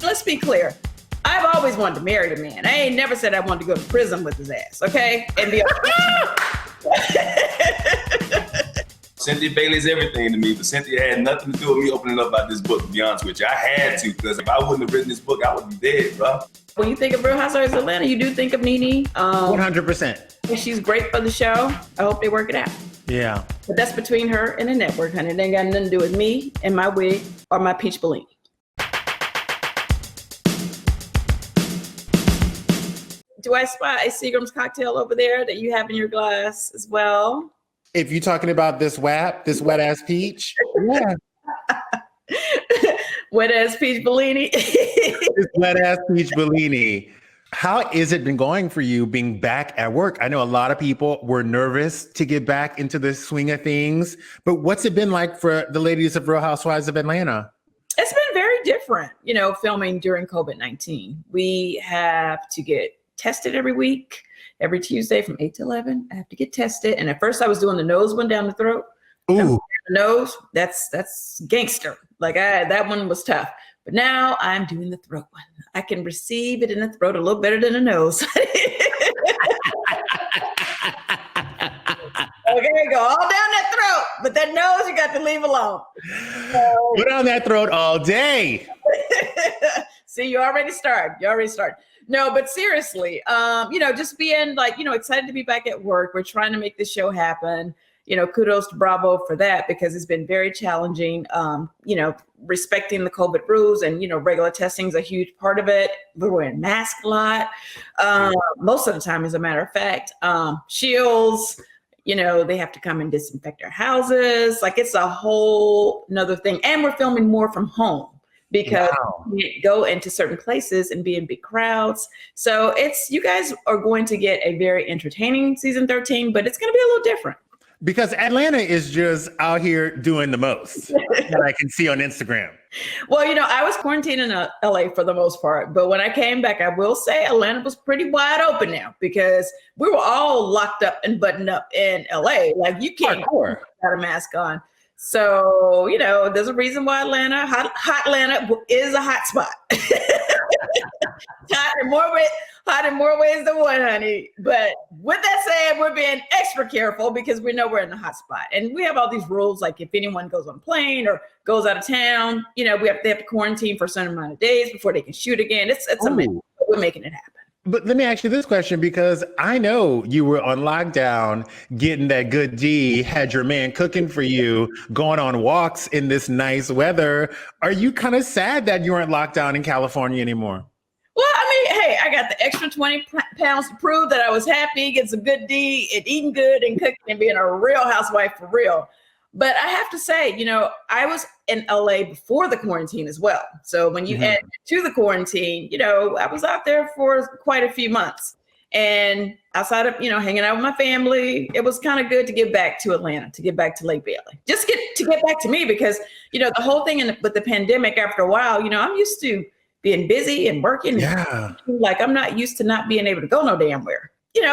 Let's be clear. I've always wanted to marry the man. I ain't never said I wanted to go to prison with his ass, okay? And be Cynthia Bailey's everything to me, but Cynthia had nothing to do with me opening up about this book, to be honest with you. I had to, because if I wouldn't have written this book, I would be dead, bro. When you think of Real Housewives of Atlanta, you do think of NeNe. 100%. She's great for the show. I hope they work it out. Yeah. But that's between her and the network, honey. It ain't got nothing to do with me and my wig or my peach Bellini. Do I spot a Seagram's cocktail over there that you have in your glass as well? If you're talking about this wet ass peach, yeah. Wet ass peach Bellini. This wet ass peach Bellini. How is it been going for you being back at work? I know a lot of people were nervous to get back into the swing of things, but what's it been like for the ladies of Real Housewives of Atlanta? It's been very different, filming during COVID-19. We have to get tested every week, every Tuesday from 8 to 11. I have to get tested. And at first I was doing the nose one down the throat. Ooh. The nose, that's gangster. That one was tough. But now I'm doing the throat one. I can receive it in the throat a little better than the nose. Okay, go all down that throat. But that nose, you got to leave alone. Put on that throat all day. See, you already started. No, but seriously, just being excited to be back at work. We're trying to make this show happen. Kudos to Bravo for that, because it's been very challenging, respecting the COVID rules, and, regular testing is a huge part of it. We're wearing masks a lot. Most of the time, as a matter of fact, shields, they have to come and disinfect our houses. It's a whole nother thing. And we're filming more from home, because we go into certain places and be in big crowds. So you guys are going to get a very entertaining season 13, but it's going to be a little different. Because Atlanta is just out here doing the most that I can see on Instagram. Well, I was quarantined in LA for the most part, but when I came back, I will say Atlanta was pretty wide open now, because we were all locked up and buttoned up in LA. You can't without a mask on. So, there's a reason why Atlanta, hot Atlanta is a hot spot. Hot in more ways than one, honey. But with that said, we're being extra careful because we know we're in the hot spot. And we have all these rules, like if anyone goes on a plane or goes out of town, they have to quarantine for a certain amount of days before they can shoot again. It's a mess. We're making it happen. But let me ask you this question, because I know you were on lockdown, getting that good D, had your man cooking for you, going on walks in this nice weather. Are you kind of sad that you aren't locked down in California anymore? Well, hey, I got the extra 20 pounds to prove that I was happy, getting some good D, and eating good and cooking and being a real housewife for real. But I have to say, I was in LA before the quarantine as well. So when you add to the quarantine, I was out there for quite a few months. And outside of, hanging out with my family, it was kind of good to get back to Atlanta, to get back to Lake Bailey. Just to get back to me, because, the whole thing with the pandemic, after a while, I'm used to being busy and working. Yeah. I'm not used to not being able to go no damn where. You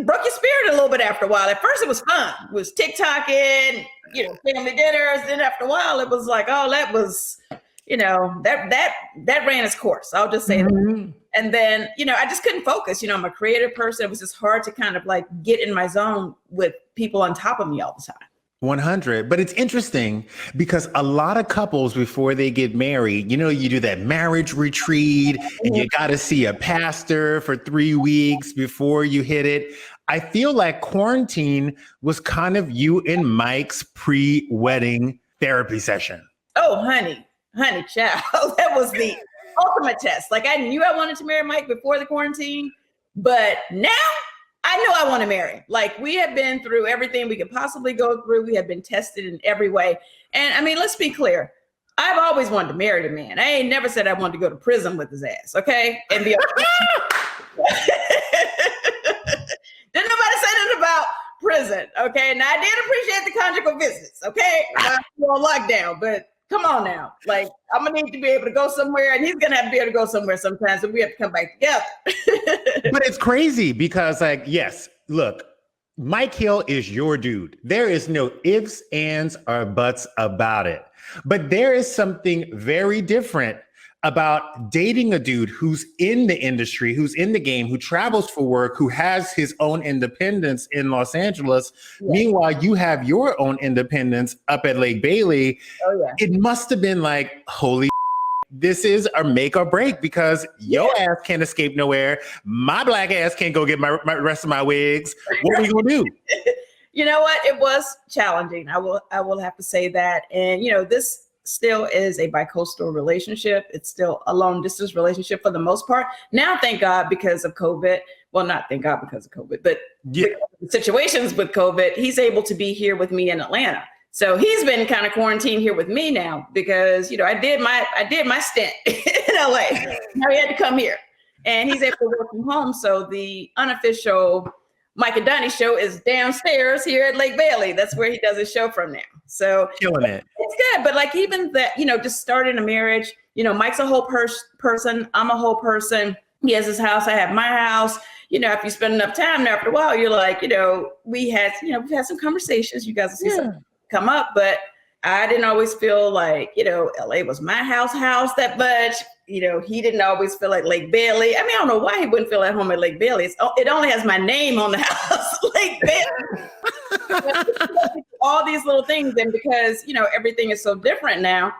broke your spirit a little bit after a while. At first it was fun. It was TikToking, family dinners. Then after a while it was like, oh, that was, that ran its course. I'll just say that. And then, I just couldn't focus. I'm a creative person. It was just hard to kind of get in my zone with people on top of me all the time. 100. But it's interesting because a lot of couples, before they get married, you do that marriage retreat and you got to see a pastor for 3 weeks before you hit it. I feel like quarantine was kind of you and Mike's pre-wedding therapy session. Oh, honey, child. That was the ultimate test. I knew I wanted to marry Mike before the quarantine, but now I know I want to marry. We have been through everything we could possibly go through. We have been tested in every way. And let's be clear. I've always wanted to marry the man. I ain't never said I wanted to go to prison with his ass, okay? And be Didn't nobody say nothing about prison, okay? Now, I did appreciate the conjugal visits, okay? We're on lockdown, but come on now. I'm going to need to be able to go somewhere, and he's going to have to be able to go somewhere sometimes, and we have to come back together. But it's crazy because, yes, look, Mike Hill is your dude. There is no ifs, ands, or buts about it. But there is something very different about dating a dude who's in the industry, who's in the game, who travels for work, who has his own independence in Los Angeles. Yeah. Meanwhile, you have your own independence up at Lake Bailey. Oh, yeah. It must have been like, holy, this is a make or break, because your ass can't escape nowhere. My black ass can't go get my rest of my wigs. What are we gonna do? You know what? It was challenging. I will have to say that. And this still is a bi-coastal relationship. It's still a long distance relationship for the most part. Now, thank God, because of COVID. Well, not thank God because of COVID, but situations with COVID, he's able to be here with me in Atlanta. So he's been kind of quarantined here with me now because, I did my stint in LA. Now he had to come here, and he's able to work from home. So the unofficial Mike and Donnie show is downstairs here at Lake Bailey. That's where he does his show from now. So killing it. It's good. But like even that, just starting a marriage, Mike's a whole person. I'm a whole person. He has his house. I have my house. If you spend enough time there, after a while, you're like, we've had some conversations. You guys will see something come up, but I didn't always feel like, LA was my house that much. He didn't always feel like Lake Bailey. I mean, I don't know why he wouldn't feel at home at Lake Bailey. It only has my name on the house, Lake Bailey. All these little things. And because, everything is so different now,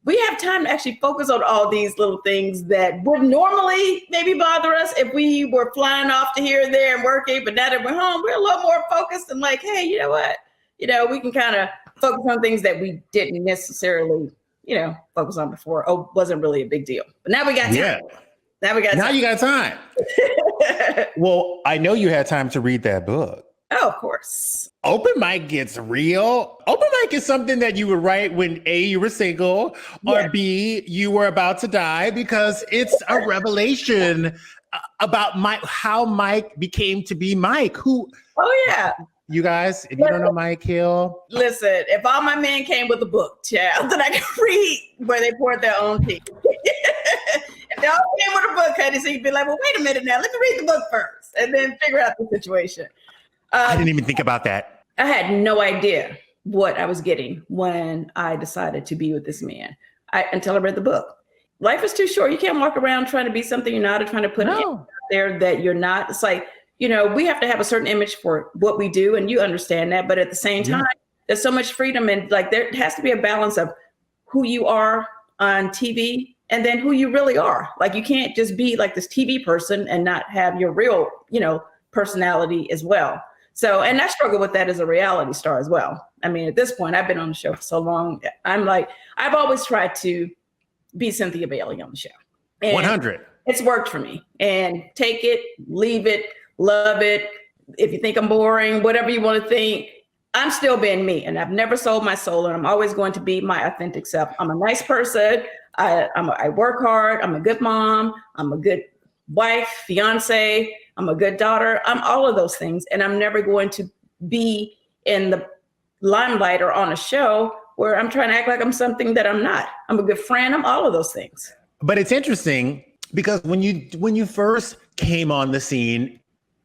we have time to actually focus on all these little things that would normally maybe bother us if we were flying off to here and there and working. But now that we're home, we're a little more focused and like, hey, you know what? We can kind of focus on things that we didn't necessarily, focus on before. Oh, wasn't really a big deal. But now we got time. Yeah. Now you got time. Well, I know you had time to read that book. Oh, of course. Open mic gets real. Open mic is something that you would write when A, you were single, or B, you were about to die, because it's a revelation about how Mike became to be Mike. Oh, yeah. You guys, if you don't know Mike Hill. Listen, if all my men came with a book, child, that I could read where they poured their own tea. If they all came with a book, honey, so you'd be like, well, wait a minute now, let me read the book first and then figure out the situation. I didn't even think about that. I had no idea what I was getting when I decided to be with this man until I read the book. Life is too short. You can't walk around trying to be something you're not, or trying to put out there that you're not. It's like, we have to have a certain image for what we do, and you understand that. But at the same time, there's so much freedom, and like there has to be a balance of who you are on TV and then who you really are. Like you can't just be like this TV person and not have your real, personality as well. So, and I struggle with that as a reality star as well. I mean, at this point, I've been on the show for so long. I'm like, I've always tried to be Cynthia Bailey on the show. And 100. It's worked for me. And take it, leave it, love it. If you think I'm boring, whatever you want to think, I'm still being me. And I've never sold my soul, and I'm always going to be my authentic self. I'm a nice person. I work hard. I'm a good mom. I'm a good wife, fiance. I'm a good daughter. I'm all of those things. And I'm never going to be in the limelight or on a show where I'm trying to act like I'm something that I'm not. I'm a good friend. I'm all of those things. But it's interesting because when you first came on the scene,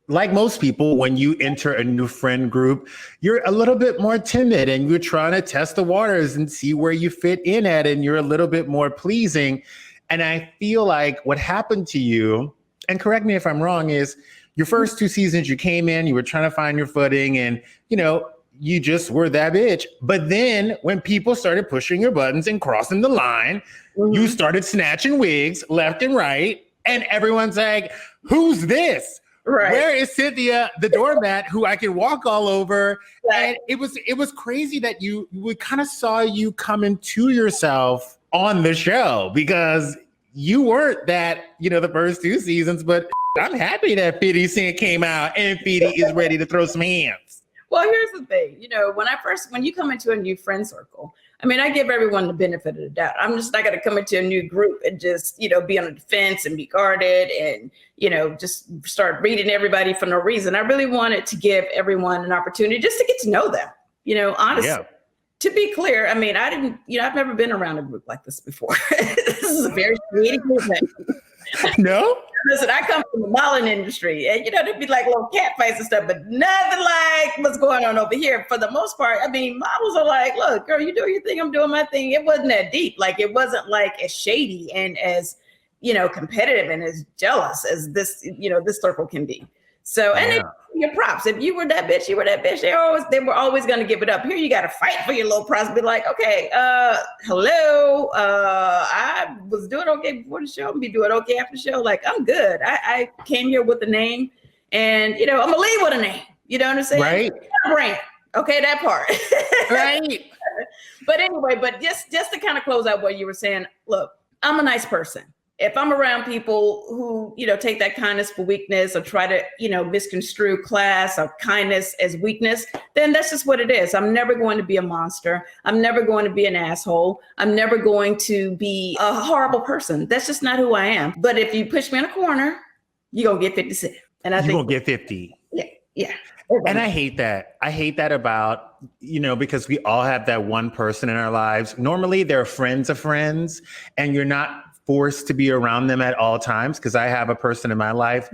like most people, when you enter a new friend group, you're a little bit more timid and you're trying to test the waters and see where you fit in at, and you're a little bit more pleasing. And I feel like what happened to you, and correct me if I'm wrong, is your first 2 seasons you came in, you were trying to find your footing, and you just were that bitch. But then when people started pushing your buttons and crossing the line, you started snatching wigs left and right, and everyone's like, who's this? Right. Where is Cynthia, the doormat, who I can walk all over? Right. And it was crazy that we kind of saw you come into yourself on the show, because you weren't that, the first 2 seasons, but I'm happy that 50 Cent came out and 50 is ready to throw some hands. Well, here's the thing, when you come into a new friend circle, I mean, I give everyone the benefit of the doubt. I'm just not going to come into a new group and just, be on the defense and be guarded and, just start reading everybody for no reason. I really wanted to give everyone an opportunity just to get to know them, honestly. Yeah. To be clear, I mean, I didn't, I've never been around a group like this before. This is a very creative movement. No? Listen, I come from the modeling industry, and there'd be like little cat fights and stuff, but nothing like what's going on over here. For the most part, I mean, models are like, look, girl, you do your thing, I'm doing my thing. It wasn't that deep. Like, it wasn't like as shady and as, competitive and as jealous as this, this circle can be. So, and your props. If you were that bitch, you were that bitch. They were always going to give it up. Here, you got to fight for your little props. Be like, okay, hello. I was doing okay before the show. I'm be doing okay after the show. Like, I'm good. I came here with a name, and I'm gonna leave with a name. You know what I'm saying? Right. Brand. Okay, that part. Right. But anyway, just to kind of close out what you were saying. Look, I'm a nice person. If I'm around people who, take that kindness for weakness or try to, misconstrue class or kindness as weakness, then that's just what it is. I'm never going to be a monster. I'm never going to be an asshole. I'm never going to be a horrible person. That's just not who I am. But if you push me in a corner, you're going to get 50 cents. And I think you're going to get 50. Yeah. And I hate that. I hate that about, because we all have that one person in our lives. Normally they're friends of friends, and you're not forced to be around them at all times, because I have a person in my life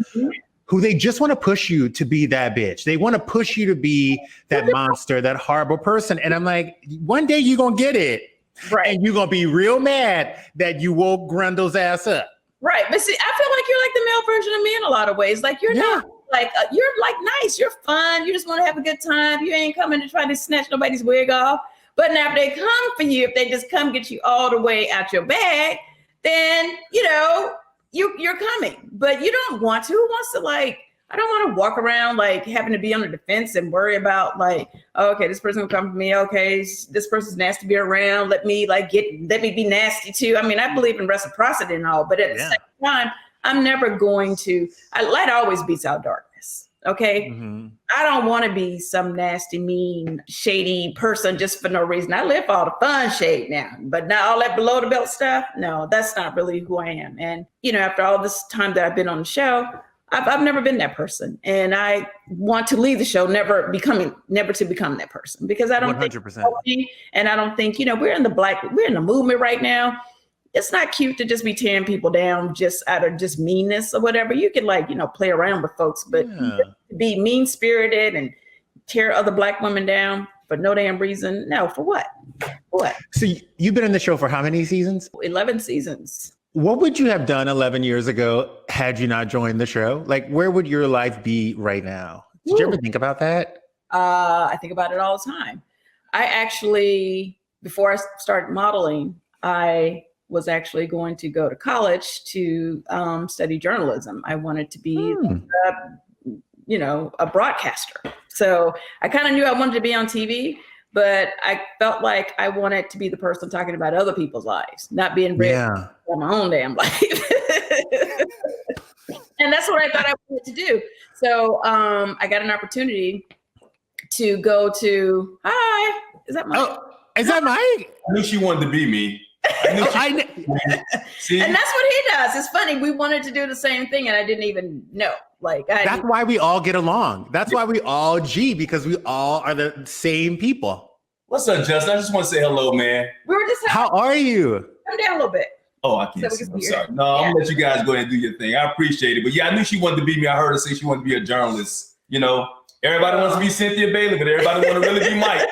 who they just want to push you to be that bitch. They want to push you to be that monster, that horrible person. And I'm like, one day you're going to get it. Right. And you're going to be real mad that you woke Grundle's ass up. Right. But see, I feel like you're like the male version of me in a lot of ways. Like, you're not like, you're like nice. You're fun. You just want to have a good time. You ain't coming to try to snatch nobody's wig off. But now if they come for you, if they just come get you all the way out your bag, then, you're coming, but you don't want to. Who wants to, like, I don't want to walk around like having to be on the defense and worry about like, oh, okay, this person will come for me. Okay, this person's nasty to be around. Let me be nasty too. I mean, I believe in reciprocity and all, but at the same time, I'm never going to, light always beats out darkness. Okay. Mm-hmm. I don't want to be some nasty, mean, shady person just for no reason. I live for all the fun shade now, but not all that below the belt stuff. No, that's not really who I am. And, after all this time that I've been on the show, I've never been that person. And I want to leave the show, never to become that person, because I don't 100%. Think, and I don't think, we're in the movement right now. It's not cute to just be tearing people down just out of just meanness or whatever. You can play around with folks, but be mean spirited and tear other Black women down for no damn reason. No, for what? What? So you've been in the show for how many seasons? 11 seasons. What would you have done 11 years ago had you not joined the show? Like, where would your life be right now? Did you ever think about that? I think about it all the time. I actually, before I started modeling, I was actually going to go to college to study journalism. I wanted to be, a broadcaster. So I kind of knew I wanted to be on TV, but I felt like I wanted to be the person talking about other people's lives, not being ready for my own damn life. And that's what I thought I wanted to do. So I got an opportunity to go to, hi, is that Mike? Oh, is that Mike? I knew she wanted to be me. See? And that's what he does. It's funny. We wanted to do the same thing, and I didn't even know. That's why we all get along. That's why we all G, because we all are the same people. What's up, Justin? I just want to say hello, man. We were just how are you? Come down a little bit. Oh, I can't see. I'm sorry. No, I'm gonna let you guys go ahead and do your thing. I appreciate it. But yeah, I knew she wanted to be me. I heard her say she wanted to be a journalist. Everybody wants to be Cynthia Bailey, but everybody want to really be Mike.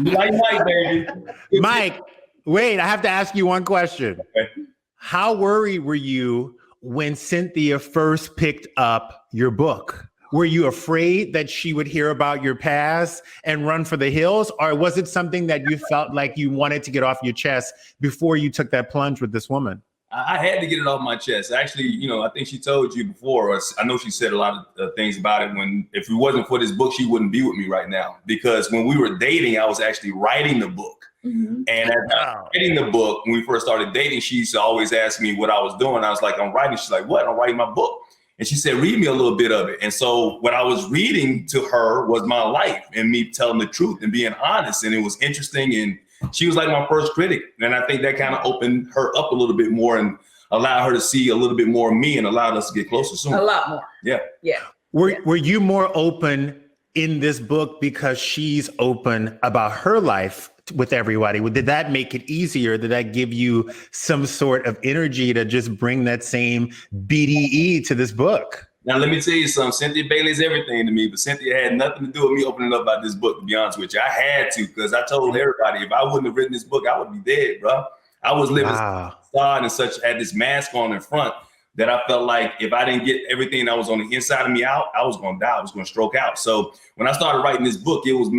You like Mike, baby. Mike, wait, I have to ask you one question. Okay. How worried were you when Cynthia first picked up your book? Were you afraid that she would hear about your past and run for the hills? Or was it something that you felt like you wanted to get off your chest before you took that plunge with this woman? I had to get it off my chest. Actually, I think she told you before, or I know she said a lot of things about it if it wasn't for this book, she wouldn't be with me right now. Because when we were dating, I was actually writing the book. Mm-hmm. And as I was writing the book, when we first started dating, she used to always ask me what I was doing. I was like, I'm writing. She's like, what? I'm writing my book. And she said, read me a little bit of it. And so what I was reading to her was my life and me telling the truth and being honest. And it was interesting. And she was like my first critic. And I think that kind of opened her up a little bit more and allowed her to see a little bit more of me and allowed us to get closer sooner. A lot more. Yeah. Yeah. Were you more open in this book because she's open about her life with everybody? Did that make it easier? Did that give you some sort of energy to just bring that same BDE to this book? Now, let me tell you something. Cynthia Bailey's everything to me, but Cynthia had nothing to do with me opening up about this book, to be honest with you. I had to, because I told everybody, if I wouldn't have written this book, I would be dead, bro. I was living facade and such, had this mask on in front that I felt like if I didn't get everything that was on the inside of me out, I was going to die. I was going to stroke out. So when I started writing this book, it was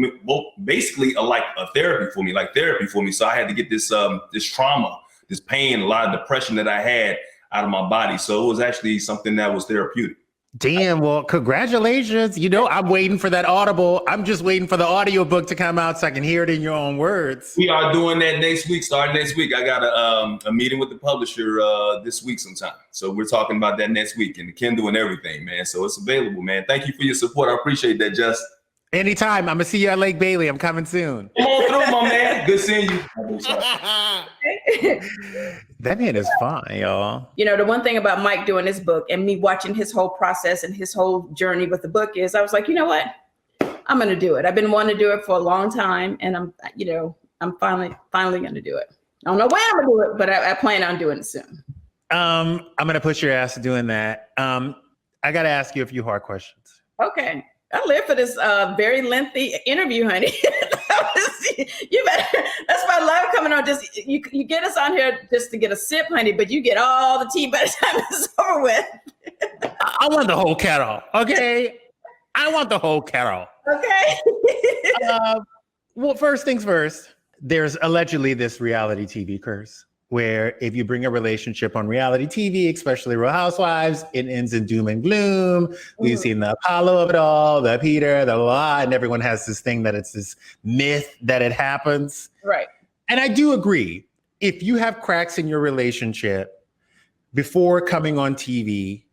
basically like a therapy for me, So I had to get this this trauma, this pain, a lot of depression that I had out of my body. So it was actually something that was therapeutic. Damn, well, congratulations. You know, I'm waiting for that Audible. I'm just waiting for the audiobook to come out so I can hear it in your own words. We are doing that next week, starting next week. I got a meeting with the publisher this week sometime. So we're talking about that next week and the Kindle and everything, man. So it's available, man. Thank you for your support. I appreciate that, Just. Anytime. I'm going to see you at Lake Bailey. I'm coming soon. Come on through, my man. Good seeing you. That man is fine, y'all. You know, the one thing about Mike doing this book and me watching his whole process and his whole journey with the book is I was like, you know what? I'm going to do it. I've been wanting to do it for a long time. And I'm finally going to do it. I don't know when I'm going to do it, but I plan on doing it soon. I'm going to push your ass to doing that. I got to ask you a few hard questions. Okay. I live for this very lengthy interview, honey. You better. That's why I love coming on. Just you get us on here just to get a sip, honey, but you get all the tea by the time it's over with. I want the whole kettle. Okay, I want the whole kettle. Okay. Well, first things first. There's allegedly this reality TV curse, where if you bring a relationship on reality TV, especially Real Housewives, it ends in doom and gloom. We've seen the Apollo of it all, the Peter, the blah, and everyone has this thing that it's this myth that it happens. Right. And I do agree. If you have cracks in your relationship before coming on TV,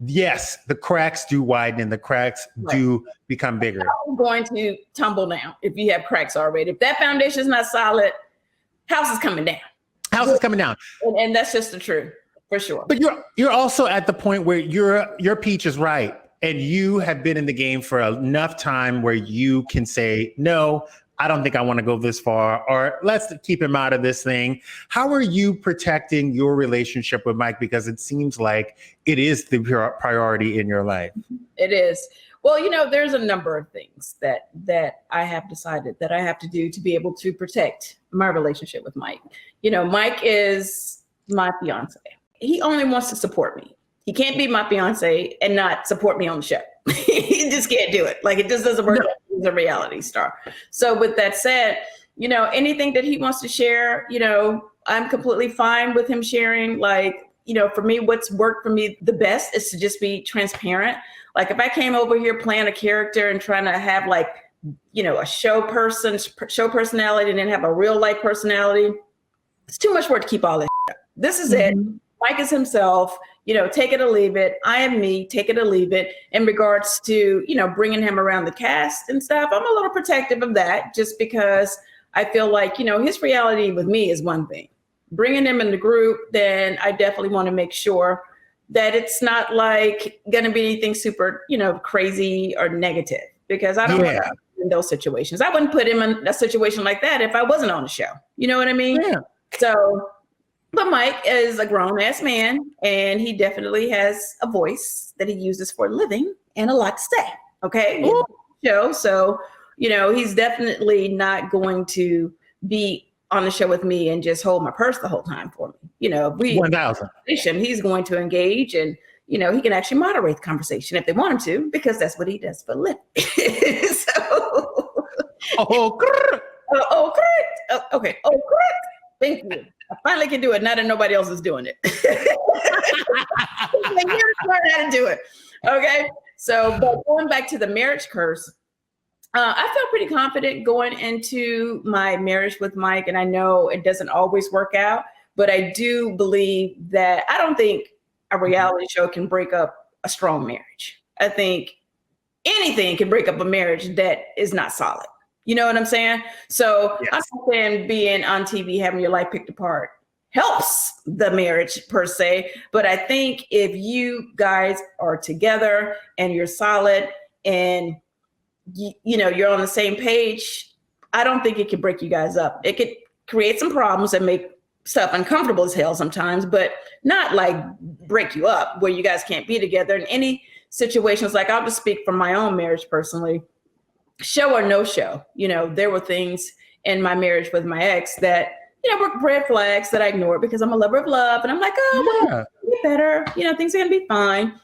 yes, the cracks do widen and the cracks do become bigger. I'm going to tumble down if you have cracks already. If that foundation is not solid, house is coming down. House is coming down. And that's just the truth, for sure. But you're also at the point where your peach is right. And you have been in the game for enough time where you can say, no, I don't think I want to go this far, or let's keep him out of this thing. How are you protecting your relationship with Mike? Because it seems like it is the priority in your life. It is. Well, you know, there's a number of things that I have decided that I have to do to be able to protect my relationship with Mike. You know, Mike is my fiance. He only wants to support me. He can't be my fiance and not support me on the show. He just can't do it. Like, it just doesn't work. No. He's a reality star. So with that said, you know, anything that he wants to share, you know, I'm completely fine with him sharing. Like, you know, for me, what's worked for me the best is to just be transparent. Like, if I came over here playing a character and trying to have, like, you know, a show personality and then have a real life personality, it's too much work to keep all this up. This is it. Mike is himself, you know, take it or leave it. I am me, take it or leave it. In regards to, you know, bringing him around the cast and stuff, I'm a little protective of that just because I feel like, you know, his reality with me is one thing. Bringing him in the group, then I definitely want to make sure that it's not like going to be anything super, you know, crazy or negative, because I don't want to in those situations. I wouldn't put him in a situation like that if I wasn't on the show. You know what I mean? Yeah. So, but Mike is a grown ass man, and he definitely has a voice that he uses for a living and a lot to say. Okay. So, you know, he's definitely not going to be on the show with me and just hold my purse the whole time for me. You know, 1,000. He's going to engage, and, you know, he can actually moderate the conversation if they want him to, because that's what he does for a living. Okay. Thank you. I finally can do it now that nobody else is doing it. Like, you learn how to do it. Okay. So, but going back to the marriage curse, I felt pretty confident going into my marriage with Mike, and I know it doesn't always work out, but I do believe that I don't think a reality show can break up a strong marriage. I think anything can break up a marriage that is not solid. You know what I'm saying? So yes. I'm not saying being on TV, having your life picked apart helps the marriage per se, but I think if you guys are together and you're solid and you know, you're on the same page, I don't think it could break you guys up. It could create some problems and make stuff uncomfortable as hell sometimes, but not like break you up where you guys can't be together. In any situations, like I'll just speak from my own marriage personally, show or no show, there were things in my marriage with my ex that, were red flags that I ignored because I'm a lover of love. And I'm like, oh, well, get better. Things are going to be fine.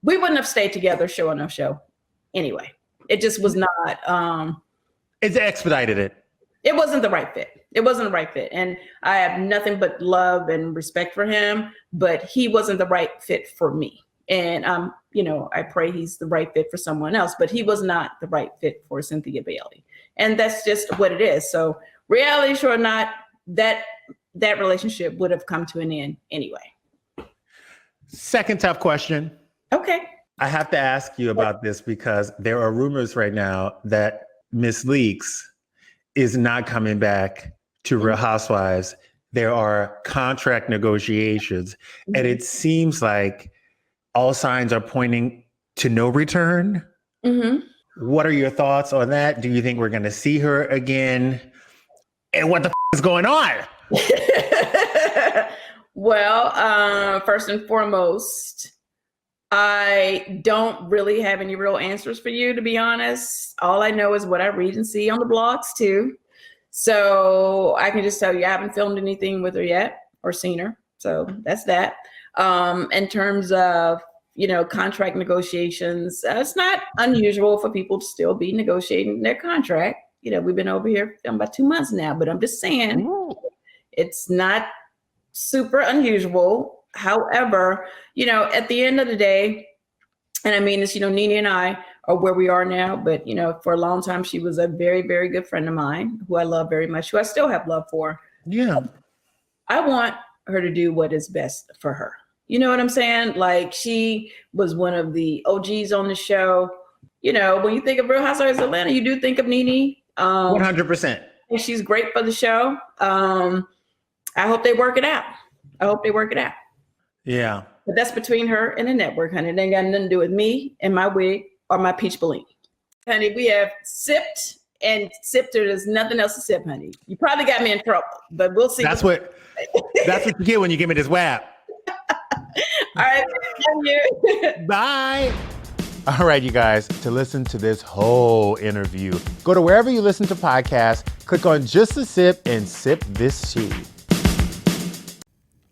We wouldn't have stayed together, show or no show. Anyway, it just was not. It's expedited it. It wasn't the right fit. It wasn't the right fit. And I have nothing but love and respect for him, but he wasn't the right fit for me. And, I pray he's the right fit for someone else, but he was not the right fit for Cynthia Bailey. And that's just what it is. So reality show or not, that relationship would have come to an end anyway. Second tough question. Okay. I have to ask you about this because there are rumors right now that Miss Leaks is not coming back to Real Housewives. There are contract negotiations, and it seems like all signs are pointing to no return. Mm-hmm. What are your thoughts on that? Do you think we're going to see her again? And what the is going on? Well, first and foremost, I don't really have any real answers for you, to be honest. All I know is what I read and see on the blogs too. So I can just tell you I haven't filmed anything with her yet or seen her. So that's that. In terms of, contract negotiations, it's not unusual for people to still be negotiating their contract. We've been over here for about 2 months now, but I'm just saying it's not super unusual. However, at the end of the day, and I mean this, NeNe and I are where we are now, but, for a long time, she was a very, very good friend of mine who I love very much, who I still have love for. Yeah. I want her to do what is best for her. You know what I'm saying? Like, she was one of the OGs on the show. When you think of Real Housewives of Atlanta, you do think of NeNe. 100%. And she's great for the show. I hope they work it out. Yeah. But that's between her and the network, honey. It ain't got nothing to do with me and my wig or my peach Bellini. Honey, we have sipped and sipped her. There's nothing else to sip, honey. You probably got me in trouble, but we'll see. That's what you get when you give me this whap. All right. Thank you. Bye. All right, you guys, to listen to this whole interview, go to wherever you listen to podcasts, click on Just a Sip and sip this tea.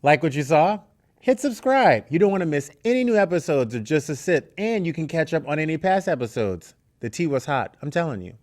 Like what you saw? Hit subscribe. You don't want to miss any new episodes of Just a Sip, and you can catch up on any past episodes. The tea was hot, I'm telling you.